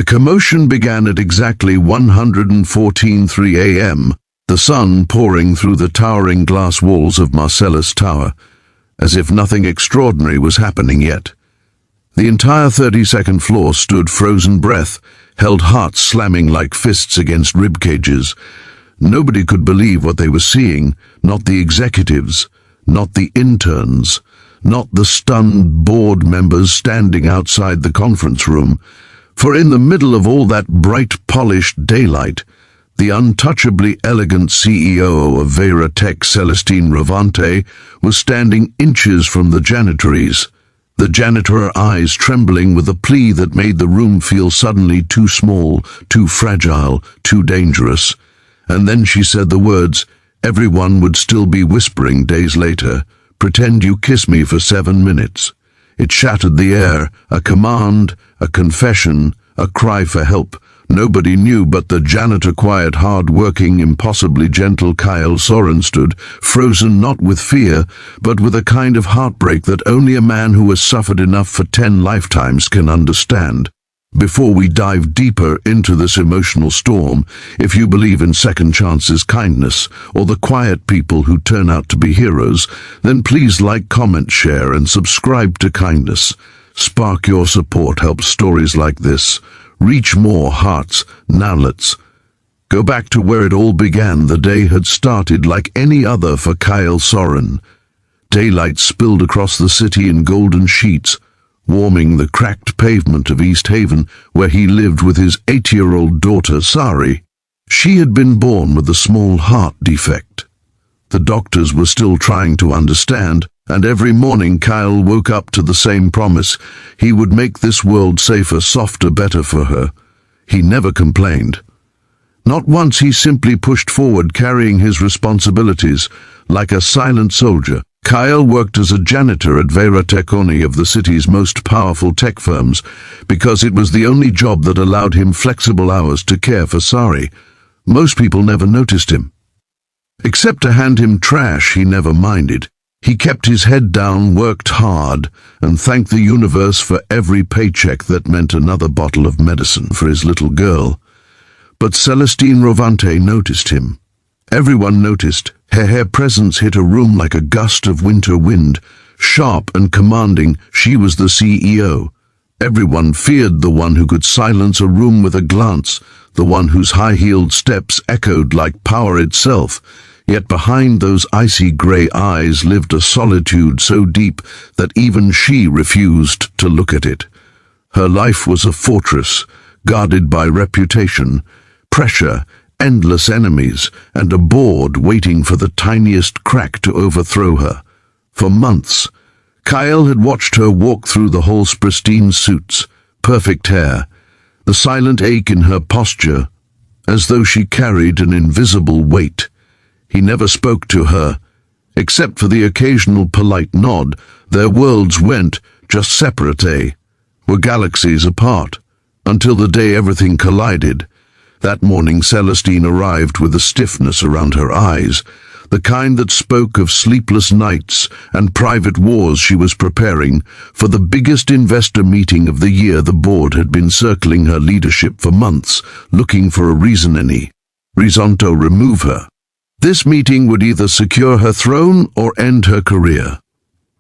The commotion began at exactly 1:14:03 a.m., the sun pouring through the towering glass walls of Marcellus Tower, as if nothing extraordinary was happening yet. The entire 32nd floor stood frozen breath, held hearts slamming like fists against rib cages. Nobody could believe what they were seeing, not the executives, not the interns, not the stunned board members standing outside the conference room. For in the middle of all that bright, polished daylight, the untouchably elegant CEO of Veratech, Celestine Rovante, was standing inches from the janitories, the janitor eyes trembling with a plea that made the room feel suddenly too small, too fragile, too dangerous. And then she said the words everyone would still be whispering days later, "Pretend you kiss me for 7 minutes." It shattered the air, a command, a confession, a cry for help. Nobody knew, but the janitor, quiet, hard-working, impossibly gentle Kael Soren stood, frozen not with fear, but with a kind of heartbreak that only a man who has suffered enough for 10 lifetimes can understand. Before we dive deeper into this emotional storm, if you believe in second chances, kindness, or the quiet people who turn out to be heroes, then please like, comment, share, and subscribe to Kindness. Spark your support helps stories like this reach more hearts. Now let's go back to where it all began. The day had started like any other for Kael Soren. Daylight spilled across the city in golden sheets, warming the cracked pavement of East Haven, where he lived with his 8-year-old daughter, Sari. She had been born with a small heart defect. The doctors were still trying to understand, and every morning Kael woke up to the same promise: he would make this world safer, softer, better for her. He never complained. Not once. He simply pushed forward, carrying his responsibilities like a silent soldier. Kael worked as a janitor at Veratech, one of the city's most powerful tech firms, because it was the only job that allowed him flexible hours to care for Sari. Most people never noticed him. Except to hand him trash, he never minded. He kept his head down, worked hard, and thanked the universe for every paycheck that meant another bottle of medicine for his little girl. But Celestine Rovante noticed him. Everyone noticed. Her presence hit a room like a gust of winter wind. Sharp and commanding, she was the CEO. Everyone feared the one who could silence a room with a glance, the one whose high-heeled steps echoed like power itself. Yet behind those icy grey eyes lived a solitude so deep that even she refused to look at it. Her life was a fortress, guarded by reputation, pressure, endless enemies, and a board waiting for the tiniest crack to overthrow her. For months, Kael had watched her walk through the hall's pristine suits, perfect hair, the silent ache in her posture, as though she carried an invisible weight. He never spoke to her. Except for the occasional polite nod, their worlds went just separate, were galaxies apart, until the day everything collided. That morning Celestine arrived with a stiffness around her eyes, the kind that spoke of sleepless nights and private wars she was preparing for the biggest investor meeting of the year. The board had been circling her leadership for months, looking for a reason to remove her. This meeting would either secure her throne or end her career.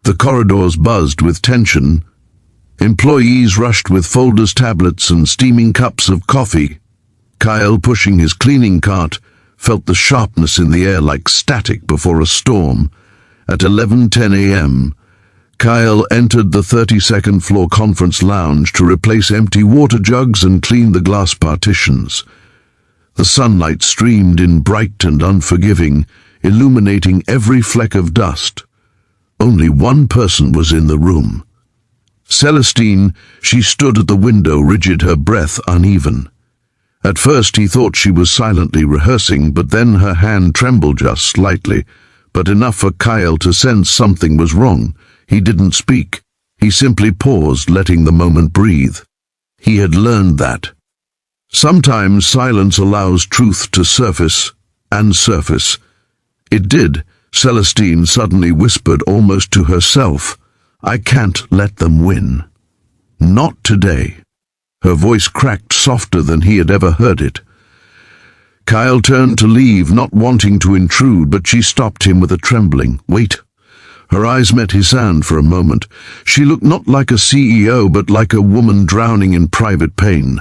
The corridors buzzed with tension. Employees rushed with folders, tablets, and steaming cups of coffee. Kael, pushing his cleaning cart, felt the sharpness in the air like static before a storm. At 11:10 a.m., Kael entered the 32nd floor conference lounge to replace empty water jugs and clean the glass partitions. The sunlight streamed in, bright and unforgiving, illuminating every fleck of dust. Only one person was in the room. Celestine. She stood at the window, rigid, her breath uneven. At first he thought she was silently rehearsing, but then her hand trembled just slightly, but enough for Kael to sense something was wrong. He didn't speak. He simply paused, letting the moment breathe. He had learned that sometimes silence allows truth to surface, and surface. It did. Celestine suddenly whispered, almost to herself, "I can't let them win. Not today." Her voice cracked softer than he had ever heard it. Kael turned to leave, not wanting to intrude, but she stopped him with a trembling, "Wait." Her eyes met his hand for a moment. She looked not like a CEO, but like a woman drowning in private pain.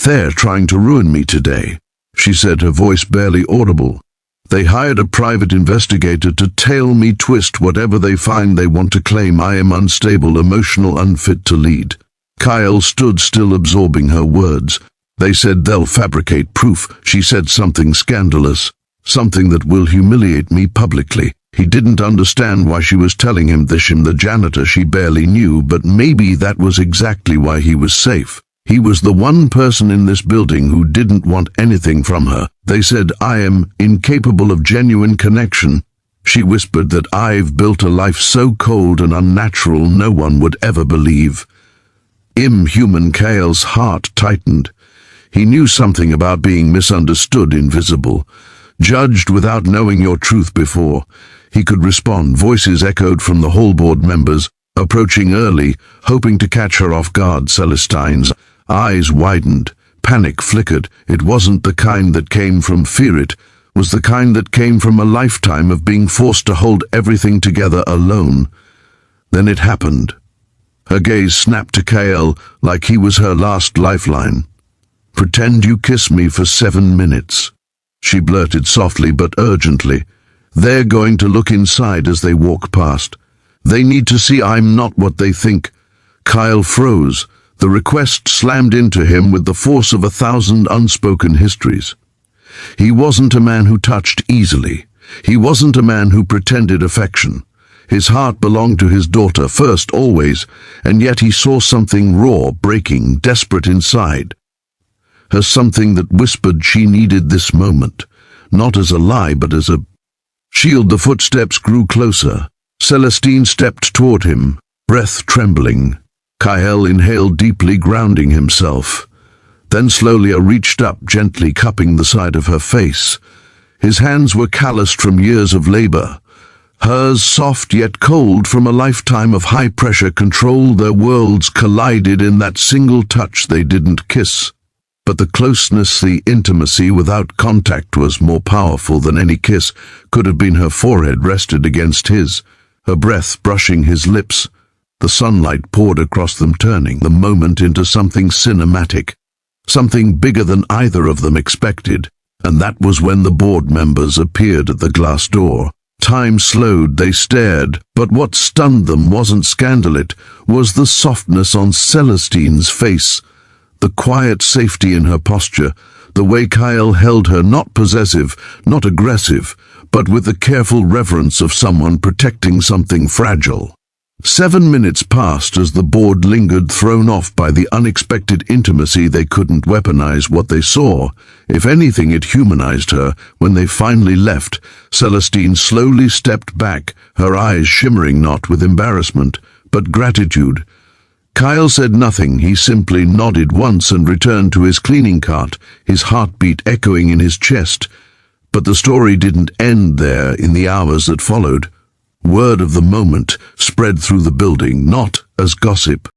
"They're trying to ruin me today," she said, her voice barely audible. "They hired a private investigator to tail me, twist whatever they find. They want to claim I am unstable, emotional, unfit to lead." Kael stood still, absorbing her words. "They said they'll fabricate proof." She said something scandalous, something that will humiliate me publicly. He didn't understand why she was telling him this. The janitor she barely knew, but maybe that was exactly why he was safe. He was the one person in this building who didn't want anything from her. "They said I am incapable of genuine connection." She whispered, "that I've built a life so cold and unnatural no one would ever believe." Inhuman. Kael's heart tightened. He knew something about being misunderstood, invisible, judged without knowing your truth before. He could respond. Voices echoed from the hall, board members, approaching early, hoping to catch her off guard. Celestine's eyes widened. Panic flickered. It wasn't the kind that came from fear, it was the kind that came from a lifetime of being forced to hold everything together alone. Then it happened. Her gaze snapped to Kael like he was her last lifeline. "Pretend you kiss me for 7 minutes," she blurted softly but urgently. "They're going to look inside as they walk past. They need to see I'm not what they think." Kael froze. The request slammed into him with the force of 1,000 unspoken histories. He wasn't a man who touched easily. He wasn't a man who pretended affection. His heart belonged to his daughter first, always, and yet he saw something raw, breaking, desperate inside. Her something that whispered she needed this moment, not as a lie, but as a shield. The footsteps grew closer. Celestine stepped toward him, breath trembling. Kael inhaled deeply, grounding himself. Then slowly reached up, gently cupping the side of her face. His hands were calloused from years of labor. Hers soft yet cold from a lifetime of high-pressure control. Their worlds collided in that single touch. They didn't kiss. But the closeness, the intimacy without contact was more powerful than any kiss could have been. Her forehead rested against his, her breath brushing his lips. The sunlight poured across them, turning the moment into something cinematic, something bigger than either of them expected. And that was when the board members appeared at the glass door. Time slowed. They stared, but what stunned them wasn't scandal, it was the softness on Celestine's face, the quiet safety in her posture, the way Kael held her, not possessive, not aggressive, but with the careful reverence of someone protecting something fragile. 7 minutes passed as the board lingered, thrown off by the unexpected intimacy. They couldn't weaponize what they saw. If anything, it humanized her. When they finally left, Celestine slowly stepped back, her eyes shimmering not with embarrassment, but gratitude. Kael said nothing. He simply nodded once and returned to his cleaning cart, his heartbeat echoing in his chest. But the story didn't end there. In the hours that followed, word of the moment spread through the building, not as gossip,